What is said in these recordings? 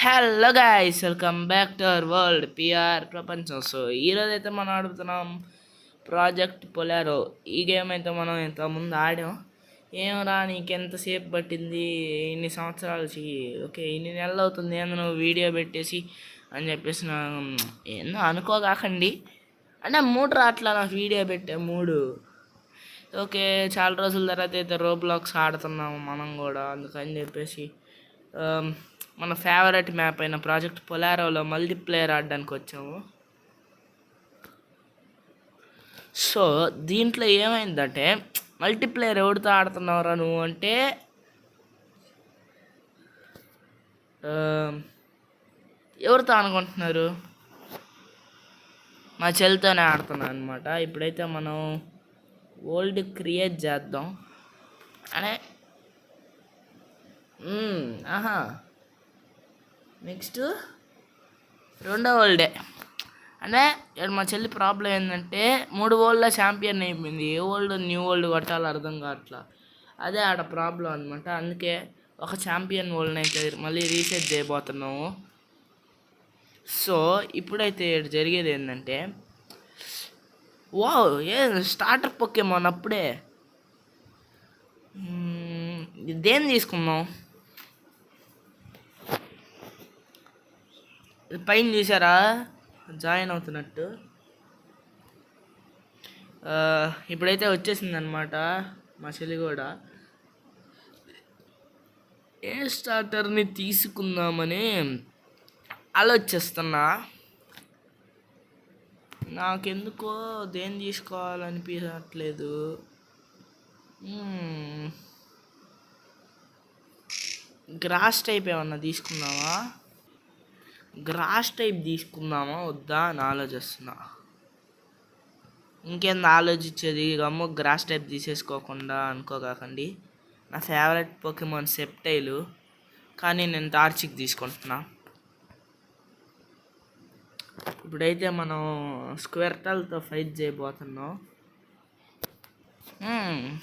Hello guys, welcome back to our world PR ప్రపంచం. So ఈరోజు అయితే మనం ఆడుతున్నాం ప్రాజెక్ట్ పొలారో. ఈ గేమ్ అయితే మనం ఇంతకుముందు ఆడాం. ఏమరా నీకెంతసేపు పట్టింది, ఇన్ని సంవత్సరాలు ఓకే ఇన్ని నెలలు అవుతుంది ఏందో నువ్వు వీడియో పెట్టేసి అని చెప్పేసి ఏందో అనుకోకాకండి. అంటే మూడు రాట్లా నాకు వీడియో పెట్టే మూడు. ఓకే, చాలా రోజుల తర్వాత అయితే రోబ్లాక్స్ ఆడుతున్నాము మనం కూడా. అందుకని చెప్పేసి మన ఫేవరెట్ మ్యాప్ అయిన ప్రాజెక్ట్ పొలారోలో మల్టీప్లేయర్ ఆడడానికి వచ్చాము. సో దీంట్లో ఏమైందంటే, మల్టీప్లేయర్ ఎవరితో ఆడుతున్నావురా నువ్వు అంటే ఎవరితో అనుకుంటున్నారు, మా చెల్లితోనే ఆడుతున్నాను అనమాట. ఇప్పుడైతే మనం వరల్డ్ క్రియేట్ చేద్దాం అనే ఆహా నెక్స్ట్ రెండో వరల్డే. అంటే మా చెల్లి ప్రాబ్లం ఏంటంటే 3 వరల్డ్లో ఛాంపియన్ అయిపోయింది. ఏ వరల్డ్ న్యూ వరల్డ్ కొట్టాలో అర్థం కావట్లా. అదే ఆడ ప్రాబ్లం అనమాట. అందుకే ఒక ఛాంపియన్ వరల్డ్ని అయితే మళ్ళీ రీసెట్ చేయబోతున్నాము. సో ఇప్పుడైతే జరిగేది ఏంటంటే, వావ్ ఏ స్టార్టర్ పొకేమాన్ అప్పుడే. దేన్ని తీసుకుందాం? పైన చూసారా జాయిన్ అవుతున్నట్టు. ఇప్పుడైతే వచ్చేసింది అనమాట మా చెల్లి కూడా. ఏ స్టార్టర్ని తీసుకుందామని ఆలోచిస్తున్నా. నాకెందుకో దేన్ని తీసుకోవాలనిపించట్లేదు. గ్రాస్ టైప్ ఏమన్నా తీసుకుందామా? గ్రాస్ టైప్ తీసుకుందామా వద్దా అని ఆలోచిస్తున్నా. ఇంకేంది ఆలోచించేది, గమ్ము గ్రాస్ టైప్ తీసేసుకోకుండా అనుకోకండి. నా ఫేవరెట్ పోకెమాన్ సెప్టైలు, కానీ నేను టార్చిక్ తీసుకుంటున్నా. ఇప్పుడైతే మనం స్క్వెర్టల్తో ఫైట్ చేయబోతున్నాం.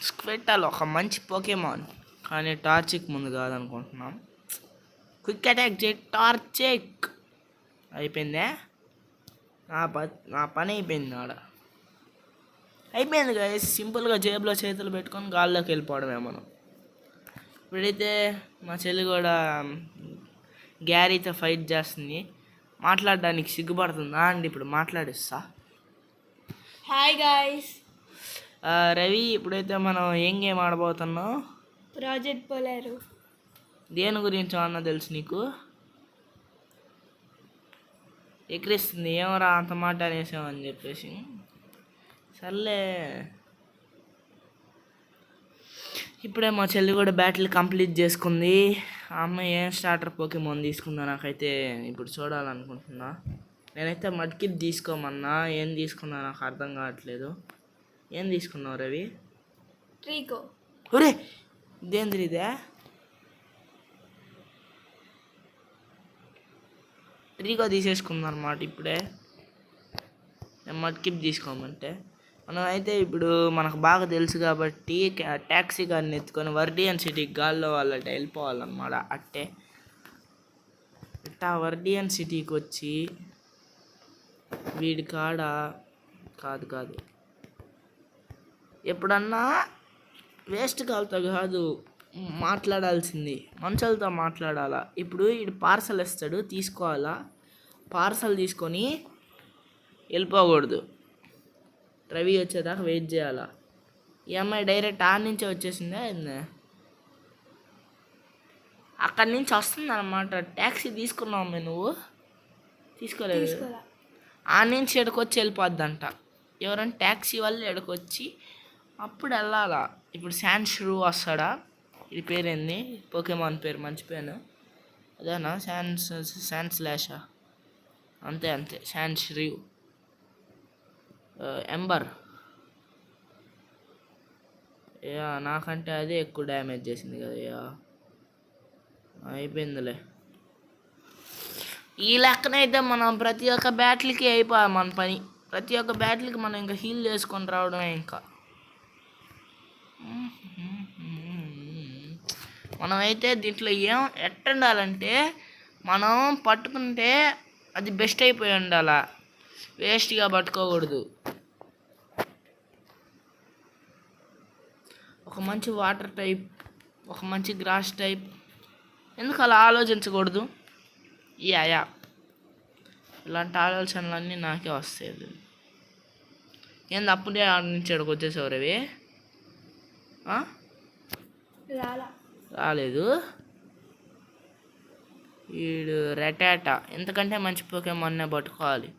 స్క్వెర్టల్ ఒక మంచి పోకెమాన్, కానీ టార్చిక్ ముందు కాదనుకుంటున్నాం. క్విక్ అటాక్ చేయి టార్చిక్. అయిపోయిందే, నా పని అయిపోయింది. ఆడ అయిపోయింది కదా, సింపుల్గా జేబులో చేతులు పెట్టుకొని గాల్లోకి వెళ్ళిపోవడమే మనం. ఇప్పుడైతే మా చెల్లి కూడా గ్యారీతో ఫైట్ చేస్తుంది. మాట్లాడడానికి సిగ్గుపడుతుందా అండి? ఇప్పుడు మాట్లాడిస్తా. Hi guys. రవి, ఇప్పుడైతే మనం ఏం గేమ్ ఆడబోతున్నాం? ప్రాజెక్ట్ పొలారో. దేని గురించి అన్న తెలుసు నీకు? ఎక్కిరిస్తుంది ఏమరా అంత మాట అనేసామని చెప్పేసి. సర్లే, ఇప్పుడే మా చెల్లి కూడా బ్యాటిల్ కంప్లీట్ చేసుకుంది. ఆ అమ్మాయి ఏం స్టార్టర్ పోకెమాన్ తీసుకుందా నాకైతే ఇప్పుడు చూడాలనుకుంటున్నా. నేనైతే మడ్కిట్ తీసుకోమన్నా, ఏం తీసుకున్నా నాకు అర్థం కావట్లేదు. ఏం తీసుకున్నావు రవి? ట్రీకో. ఒరే ఇదేంద్ర ఇదే? ట్రీకో తీసేసుకుందాం అనమాట ఇప్పుడే. మడ్కిప్ తీసుకోమంటే మనం అయితే ఇప్పుడు మనకు బాగా తెలుసు కాబట్టి ట్యాక్సీ గారిని ఎత్తుకొని వర్డియన్ సిటీకి గాల్లో వాళ్ళ వెళ్ళిపోవాలన్నమాట. అట్టే ఇట్టా వర్డియన్ సిటీకి వచ్చి వీడి కాడ కాదు ఎప్పుడన్నా వేస్ట్ కాల్తో కాదు మాట్లాడాల్సింది, మనుషులతో మాట్లాడాలా. ఇప్పుడు వీడు పార్సల్ ఇస్తాడు, తీసుకోవాలా. పార్సల్ తీసుకొని వెళ్ళిపోకూడదు, రవి వచ్చేదాకా వెయిట్ చేయాలా. ఈ అమ్మాయి డైరెక్ట్ ఆడ నుంచే వచ్చేసిందా ఏంది? అక్కడి నుంచి వస్తుంది అనమాట. ట్యాక్సీ తీసుకున్నావు నువ్వు? తీసుకోలేదు. ఆడ నుంచి ఎడకొచ్చి వెళ్ళిపోద్దంట. ఎవరైనా ట్యాక్సీ వాళ్ళు ఎడకొచ్చి అప్పుడు వెళ్ళాలా. ఇప్పుడు శాన్ష్రూ వస్తాడా? ఇది పేరేంది పోకెమాన్ పేరు? మర్చిపోయాను. అదేనా శాన్స్లాషా? అంతే శాన్ష్రూ. ఎంబర్. నాకంటే అదే ఎక్కువ డ్యామేజ్ చేసింది కదా. అయిపోయిందిలే. ఈ లెక్కనైతే మనం ప్రతి ఒక్క బ్యాటిల్కి అయిపోయాం మన పని. ప్రతి ఒక్క బ్యాటిల్కి మనం ఇంకా హీల్ చేసుకొని రావడమే. ఇంకా మనమైతే దీంట్లో ఎట్టుండాలంటే మనం పట్టుకుంటే అది బెస్ట్ అయిపోయి ఉండాల, వేస్ట్గా పట్టుకోకూడదు. ఒక మంచి వాటర్ టైప్, ఒక మంచి గ్రాస్ టైప్, ఎందుకు అలా ఆలోచించకూడదు? యా ఇలాంటి ఆలోచనలన్నీ నాకే వస్తాయి. ఏంది అప్పుడే ఆడ నుంచి ఇక్కడికి వచ్చేసావు రవి? రాలా. రాలేదు. వీడు రెటాటా, ఎంతకంటే మంచి పోకేమాన్నే పట్టుకోవాలి.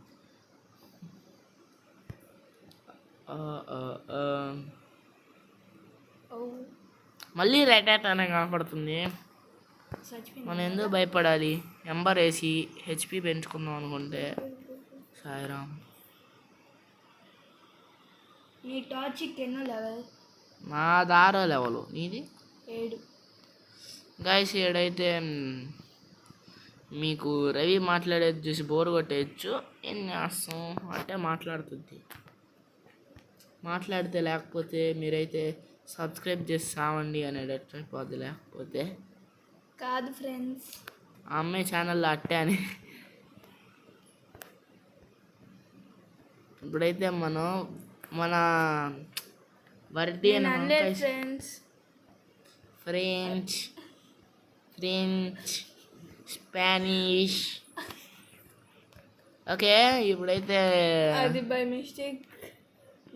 మళ్ళీ రెటాటానే కనపడుతుంది. మనం ఎందుకు భయపడాలి? ఎంబర్ వేసి హెచ్పి పెంచుకుందాం అనుకుంటే. సాయిరామ్. నీ టార్చిక్ ఎన్నో లెవెల్? నా దారో లెవెల్, నీది 7. గాయస్ ఏడైతే మీకు రవి మాట్లాడేది చూసి బోర్ కొట్టేయచ్చు. ఏం చేస్తాం అంటే మాట్లాడుతుంది. మాట్లాడితే లేకపోతే మీరైతే సబ్స్క్రైబ్ చేసి సావండి అనేటట్టు అయిపోద్ది. లేకపోతే కాదు ఫ్రెండ్స్, ఆ అమ్మాయి ఛానల్లో అట్టే అని. ఇప్పుడైతే మనం మన వర్డియన్ ఫ్రెంచ్ స్పానిష్. ఓకే, ఇప్పుడైతే అది బై మిస్టేక్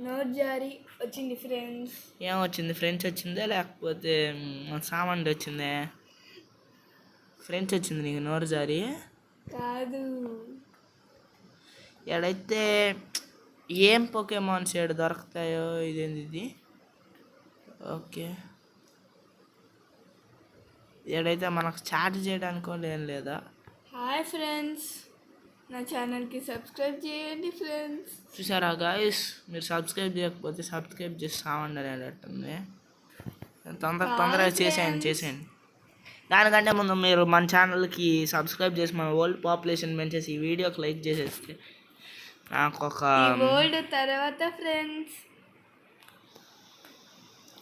నోట్ జారీ వచ్చింది ఫ్రెండ్స్. ఏమొచ్చింది? ఫ్రెంచ్ వచ్చిందే లేకపోతే సామాన్ వచ్చిందే? ఫ్రెంచ్ వచ్చింది నీకు నోరు జారి? కాదు. ఎడైతే ఏం పోకేమాన్స్ ఏడు దొరుకుతాయో. ఇదేంది ఇది? ఓకే, ఏడైతే మనకు చాట్ చేయడానికి ఏం లేదా? హాయ్ ఫ్రెండ్స్, నా ఛానల్కి సబ్స్క్రైబ్ చేయండి ఫ్రెండ్స్. చూసారా గాయస్, మీరు సబ్స్క్రైబ్ చేయకపోతే సబ్స్క్రైబ్ చేసి సావండి అనేటట్టుంది. తొందరగా చేసేయండి. దానికంటే ముందు మీరు మన ఛానల్కి సబ్స్క్రైబ్ చేసి మన వరల్డ్ పాపులేషన్ పెంచేసి ఈ వీడియోకి లైక్ చేసేస్తే నాకు ఒక వరల్డ్ తర్వాత ఫ్రెండ్స్,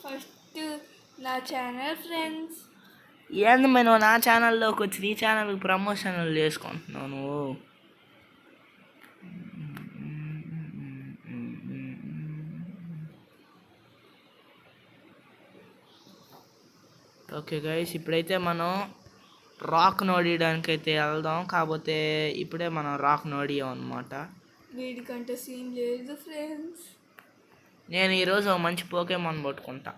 ఫస్ట్ నా ఛానల్ ఫ్రెండ్స్. ఏంది నువ్వు నా ఛానల్లోకి వచ్చి నీ ఛానల్కి ప్రమోషన్లు చేసుకుంటున్నావు నువ్వు? ఓకే గైస్, ఇప్పుడైతే మనం రాక్ నోడియడానికి అయితే వెళ్దాం. కాకపోతే ఇప్పుడే మనం రాక్ నోడియాం అనమాట. వీడికంటే సీన్ లేదు ఫ్రెండ్స్. నేను ఈరోజు ఒక మంచి పోకేమాన్ పట్టుకుంటా.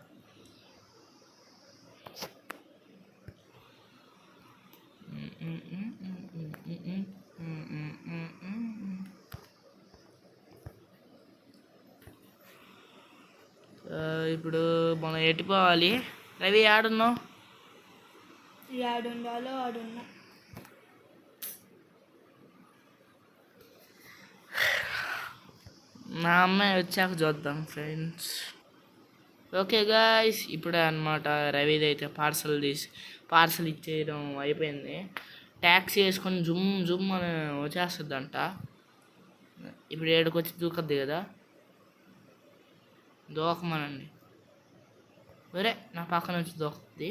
ఇప్పుడు మనం ఎట్టిపోవాలి? రవి ఆడున్నావు? ఆడుండాలో ఆడున్నా. నా అమ్మాయి వచ్చాక చూద్దాం ఫ్రెండ్స్. ఓకే గాయస్, ఇప్పుడే అనమాట రవిది అయితే పార్సల్ ఇచ్చేయడం అయిపోయింది. ట్యాక్సీ వేసుకొని జుమ్ అని వచ్చేస్తుందంట. ఇప్పుడు ఏడుకు వచ్చి దూకద్ది కదా, దూకమనండి. వేరే నా పక్కన వచ్చి దూకుద్ది.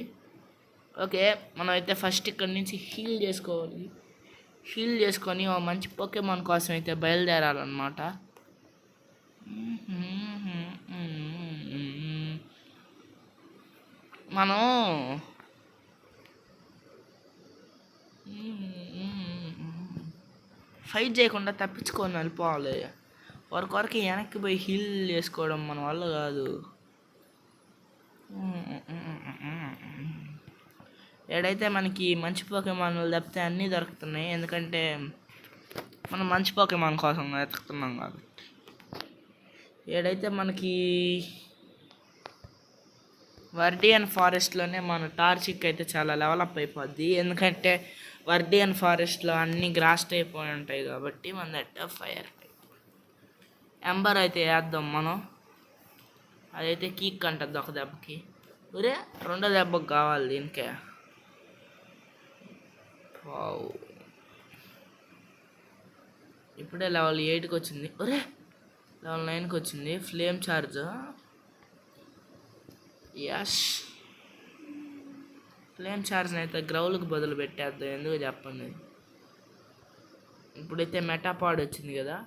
ఓకే, మనం అయితే ఫస్ట్ ఇక్కడ నుంచి హీల్ చేసుకోవాలి. హీల్ చేసుకొని ఒక మంచి పోకేమాన్ కోసం అయితే బయలుదేరాలన్నమాట. మనం ఫైట్ చేయకుండా తప్పించుకొని వెళ్ళిపోవాలి. వరకు వెనక్కి పోయి హీల్ చేసుకోవడం మన వల్ల కాదు. ఏడైతే మనకి మంచి పోకేమాన్లు తప్పితే అన్నీ దొరుకుతున్నాయి, ఎందుకంటే మనం మంచి పోకేమాన్ కోసం వెతుకుతున్నాం కాబట్టి. ఏడైతే మనకి వర్డియన్ ఫారెస్ట్లోనే మన టార్చిక్ అయితే చాలా డెవలప్ అయిపోద్ది, ఎందుకంటే వర్డియన్ ఫారెస్ట్లో అన్ని గ్రాస్ అయిపోయి ఉంటాయి కాబట్టి మన దగ్గర ఫైర్ ఎంబర్ అయితే వేద్దాం మనం. అదైతే కీక్ అంటుంది ఒక దెబ్బకి. ఒరే, రెండో దెబ్బకి కావాలి దీనికే. ఇప్పుడే లెవెల్ 8కి వచ్చింది. ఒరే, లెవెల్ 9కి వచ్చింది. ఫ్లేమ్ ఛార్జ్, ఎస్ ఫ్లేమ్ చార్జ్ని అయితే గ్రౌల్కి బదులు పెట్టేద్దాం, ఎందుకు చెప్పండి. ఇప్పుడైతే మెటాపాడ్ వచ్చింది కదా,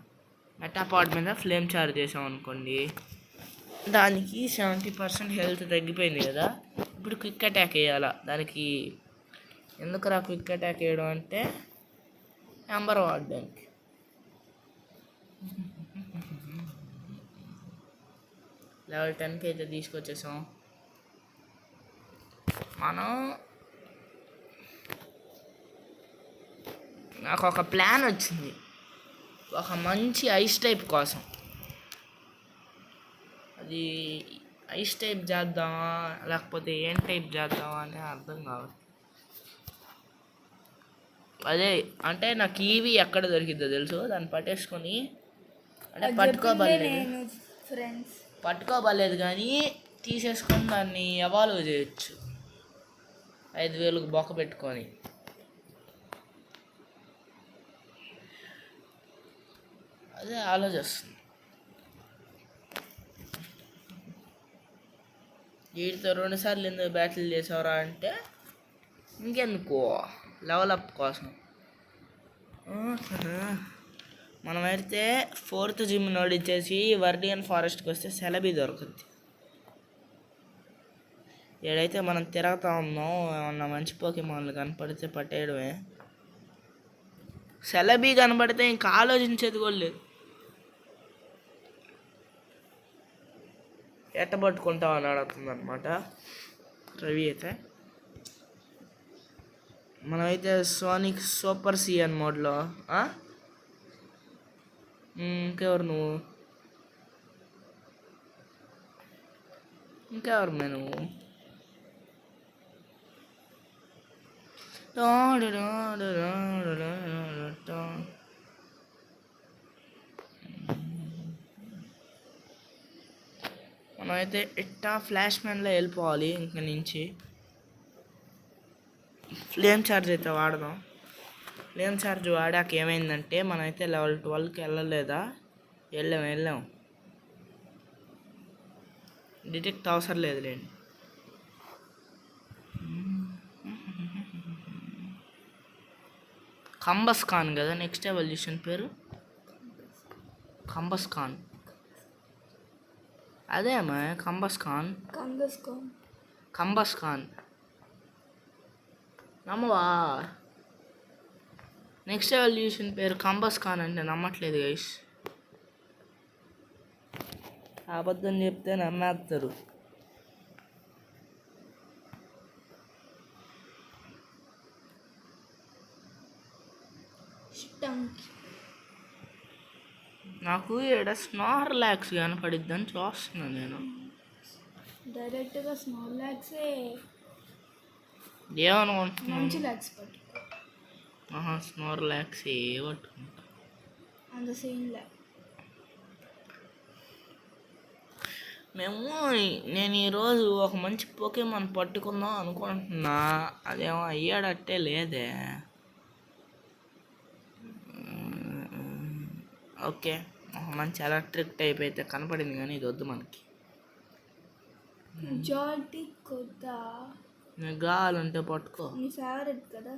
మెటాపాడ్ మీద ఫ్లేమ్ చార్జ్ చేసాం అనుకోండి, దానికి 70% హెల్త్ తగ్గిపోయింది కదా. ఇప్పుడు క్విక్ అటాక్ వేయాలా దానికి. ఎందుకురా క్విక్ అటాక్ వేయడం అంటే ఎంబర్ వాడడానికి. లెవెల్ 10కి అయితే తీసుకొచ్చేసాం మనం. నాకు ఒక ప్లాన్ వచ్చింది, ఒక మంచి ఐస్ టైప్ కోసం. అది ఐస్ టైప్ చేద్దామా లేకపోతే ఏం టైప్ చేద్దామా అని అర్థం కావాలి. అదే అంటే నాకు ఈవీ ఎక్కడ దొరికిద్దో తెలుసు, దాన్ని పట్టేసుకొని అంటే పట్టుకోబలేదు కానీ తీసేసుకొని దాన్ని ఎవాల్వ్ చేయొచ్చు 5,000కి బొక్క పెట్టుకొని. అదే ఆలోచిస్తుంది. వీటితో 2 సార్లు ఎందుకు బ్యాటిల్ చేసావురా అంటే ఇంకెందుకు లెవెలప్ కోసం. మనమైతే 4th జిమ్ నడిచేసి వర్డియన్ ఫారెస్ట్కి వస్తే సెలబీ దొరుకుద్ది. ఏడైతే మనం తిరుగుతా ఉన్నాం, ఏమన్నా మంచి పోకేమాన్లు కనపడితే పట్టేయడమే. సెలబీ కనపడితే ఇంకా ఆలోచించేది కూడా లేదు. ఎట్ట పట్టుకుంటావు అని అడుగుతుంది అనమాట రవి అయితే. మనమైతే సోనిక్ సూపర్ సిఎన్ మోడ్లో. ఇంకెవరు నువ్వు, ఇంకెవరు నువ్వు? మనమైతే ఇట్టా ఫ్లాష్ మ్యాన్లో వెళ్ళిపోవాలి ఇంక నుంచి. ఫ్లేమ్ ఛార్జ్ అయితే వాడదాం. ఫ్లేమ్ ఛార్జ్ వాడాక ఏమైందంటే మనమైతే లెవెల్ 12కి వెళ్ళలేదా, వెళ్ళాం. డిటెక్ట్ అవసరం లేదులేండి. కంబస్ ఖాన్ కదా నెక్స్ట్ ఎవల్యూషన్ పేరు, కంబస్ ఖాన్. అదేమా కంబస్ ఖాన్ నమ్మవా? నెక్స్ట్ ఎవల్యూషన్ పేరు కంబస్ ఖాన్ అంటే నమ్మట్లేదు గైస్. అబద్ధం చెప్తే నమ్మేస్తారు. నాకు ఇక్కడ స్నార్లాక్స్ కనపడిద్దని చూస్తున్నాను నేను. డైరెక్ట్గా స్నార్లాక్సే ఏమనుకుంటున్నాను. మంచి లాక్స్ పట్టుకో. స్నార్లాక్స్ పట్టుకుంటా. అంత సేమ్ ల్యాక్. నేను ఈరోజు ఒక మంచి పోకేమాన్ పట్టుకుందాం అనుకుంటున్నా, అదేమో అయ్యాడట్టే లేదే. ఓకే, ఒక మంచి ఎలక్ట్రిక్ టైప్ అయితే కనపడింది కానీ ఇది వద్దు మనకి. నీకు కావాలంటే పట్టుకో. నీ ఫేవరెట్ కదా.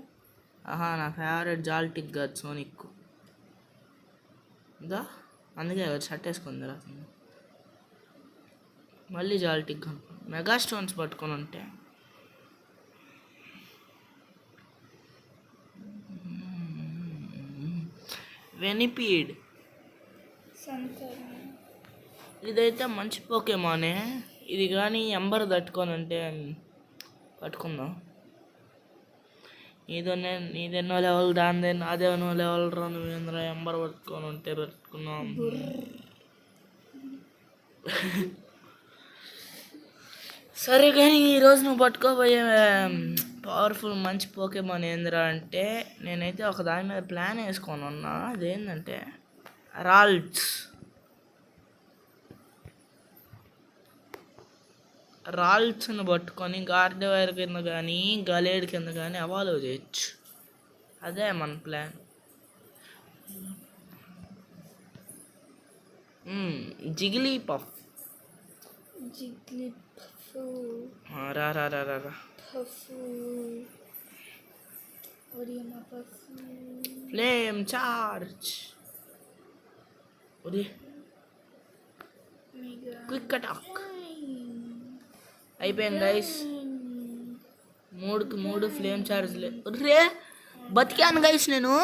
నా ఫేవరెట్ జాల్టిక్ కాదు సోనిక్. ఇంకా అందుకే షర్ట్ వేసుకుంది రాత్రి. మళ్ళీ జాల్టిక్ మెగా స్టోన్స్ పట్టుకొని ఉంటే వెనిపీడ్. ఇదైతే మంచి పోకేమానే. ఇది కానీ ఎంబర్ తట్టుకొని ఉంటే పట్టుకుందాం. నీదెన్నో లెవెల్ దాందే, నాదేనో లెవెల్ రా. నువ్వేంద్ర ఎంబర్ పట్టుకొని ఉంటే పెట్టుకున్నాం. సరే కానీ ఈరోజు నువ్వు పట్టుకోబోయే పవర్ఫుల్ మంచి పోకేమాన్ ఏందిరా అంటే, నేనైతే ఒక దాని మీద ప్లాన్ వేసుకొని ఉన్నా. అదేంటంటే రాల్స్ని పట్టుకొని గార్డెవైర్ కింద కానీ గలేడ్ కింద కానీ ఎవాల్వ్ చేయొచ్చు. అదే మన ప్లాన్. జిగిలీ పఫ్. రా పఫు ఒరియమ్మ పఫు ఫ్లేమ్ చార్జ్. ఒరే మెగా క్విక్ అటాక్ అయిపోయింది గైస్. 3కి 3 ఫ్లేమ్ చార్జ్లే. రే బతికాను గైస్ నేను.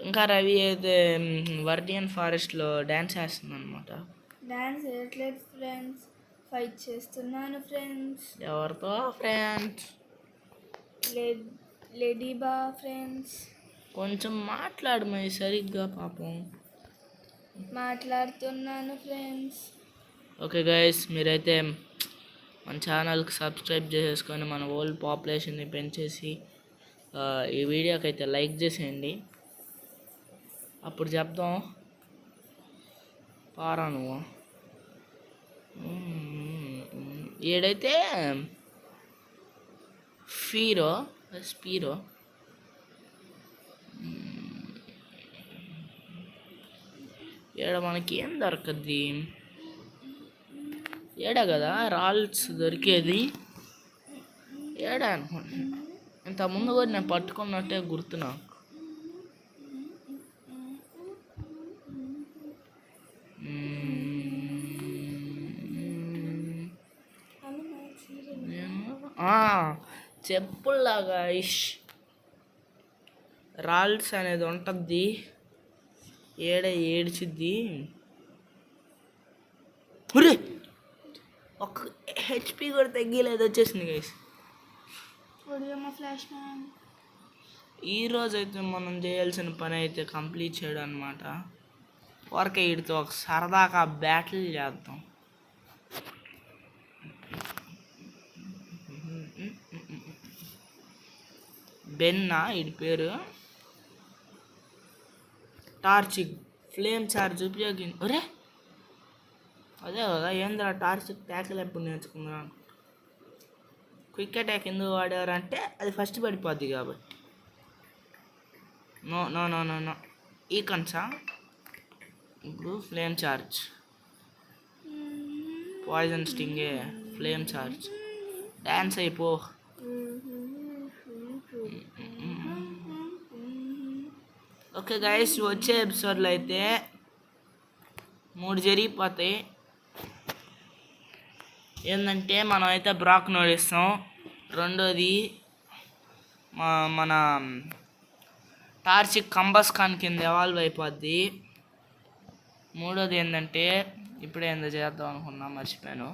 ఇంకా రవి అయితే వర్డియన్ ఫారెస్ట్లో డ్యాన్స్ చేస్తుంది అనమాట. డాన్స్ చేయట్లేదు ఫ్రెండ్స్, ఫైట్ చేస్తున్నాను ఫ్రెండ్స్. ఎవరితో ఫ్రెండ్స్? లేడీబా ఫ్రెండ్స్. కొంచెం మాట్లాడు మరి సరిగ్గా పాపం. మాట్లాడుతున్నాను ఫ్రెండ్స్. ఓకే గైస్, మీరైతే మన ఛానల్కి సబ్స్క్రైబ్ చేసేసుకొని మన వరల్డ్ పాపులేషన్ని పెంచేసి ఈ వీడియోకి అయితే లైక్ చేసేయండి. అప్పుడు చెప్దాం పారా నువ్వు. ఏడైతే స్పీరో ఏడ మనకి ఏం దొరకద్ది? ఏడా కదా రాల్స్ దొరికేది. ఏడా అనుకుంటున్నా. ఇంతకుముందు కూడా నేను పట్టుకున్నట్టే గుర్తు నాకు. చెప్పుల్లాగా రాల్స్ అనేది ఉంటుంది. ఏడ్చిద్ది. ఒక హెచ్పి కూడా తగ్గిలేదు, వచ్చేసింది గైస్. Flash man. ఈరోజు అయితే మనం చేయాల్సిన పని అయితే కంప్లీట్ చేయడం అనమాట. ఊరికే వీడితో ఒక సరదాగా బ్యాటిల్ చేద్దాం. బెన్నా వీడి పేరు. టార్చ్ ఫ్లేమ్ చార్జ్ అరే అదే కదా ఏంద్రా టార్చ్ ట్యాకిల్ ఎప్పుడు నేర్చుకున్నాను. క్విక్ అటాక్ ఎందుకు వాడారంటే అది ఫస్ట్ పడిపోద్ది కాబట్టి. No no no no no ఈ కన్సా. ఇప్పుడు ఫ్లేమ్ చార్జ్, పాయిజన్ స్టింగే, ఫ్లేమ్ చార్జ్. డ్యాన్స్ అయిపో. ఓకే గైస్, వచ్చే ఎపిసోడ్లో అయితే 3 జరిగిపోతాయి. ఏంటంటే మనం అయితే బ్రాక్ నోడిస్తాం. రెండోది మన టార్చ్ కంబస్ ఖాన్ కింద ఎవాల్వ్ అయిపోద్ది. మూడోది ఏంటంటే ఇప్పుడే ఏందో చేద్దాం అనుకున్నా, మర్చిపోయాను.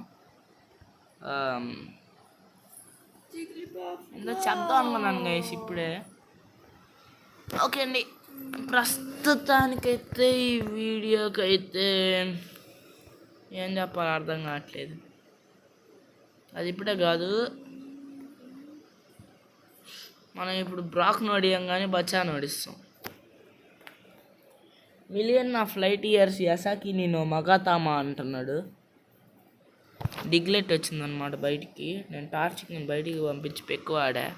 ఏందో చెప్దాం అనుకున్నాను గైస్ ఇప్పుడే. ఓకే అండి, ప్రస్తుతానికైతే ఈ వీడియోకి అయితే ఏం చెప్పాలో అర్థం కావట్లేదు. అది ఇప్పుడే కాదు, మనం ఇప్పుడు బ్రాక్ నోడియం కానీ బచ్చా నోడిస్తాం. మిలియన్ ఆఫ్ లైట్ ఇయర్స్ యసాకి నేను మగాతామా అంటున్నాడు. డిగ్లెట్ వచ్చిందనమాట బయటికి. నేను టార్చ్ని బయటికి పంపించి ఎక్కువ ఆడా.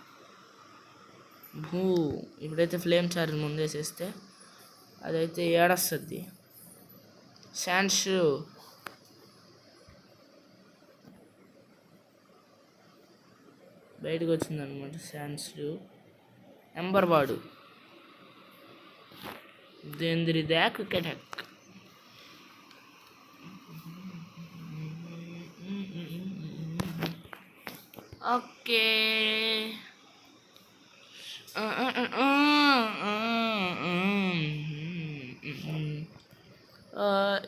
ఇప్పుడైతే ఫ్లేమ్ చార్జ్ ముందేసేస్తే అదైతే ఏడొస్తుంది. శాండ్స్ బయటకు వచ్చిందనమాట. శాండ్స్ ఎంబర్ వాడు దేంద్రి దాక్ కెటక్. ఓకే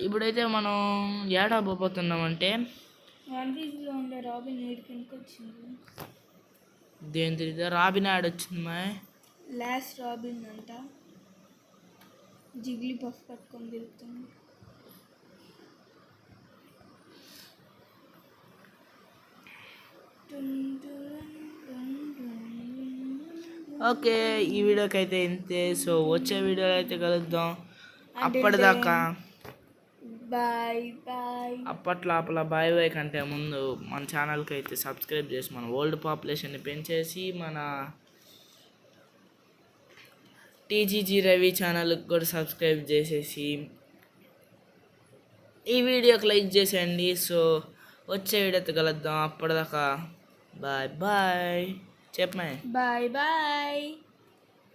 ఇప్పుడైతే మనం ఏడా పోతున్నామంటే ఉండే రాబిన్ వచ్చింది. దేని రాబిన్ యాడ్ వచ్చింది మా లాస్ట్ రాబిన్ అంట. జిగ్లీ పఫ్ పట్టుకొని తిరుగుతుంది. ఓకే, ఈ వీడియోకి అయితే ఇంతే. సో వచ్చే వీడియోలో అయితే కలుద్దాం. అప్పటిదాకా బాయ్ బాయ్. అప్పట్లోపల బాయ్ బాయ్ కంటే ముందు మన ఛానల్కి అయితే సబ్స్క్రైబ్ చేసి మన వరల్డ్ పాపులేషన్ని పెంచేసి మన టీజీజీ రవి ఛానల్కి కూడా సబ్స్క్రైబ్ చేసేసి ఈ వీడియోకి లైక్ చేసేయండి. సో వచ్చే వీడియోతో కలుద్దాం. అప్పటిదాకా బాయ్ బాయ్ చెప్పమే. Bye bye.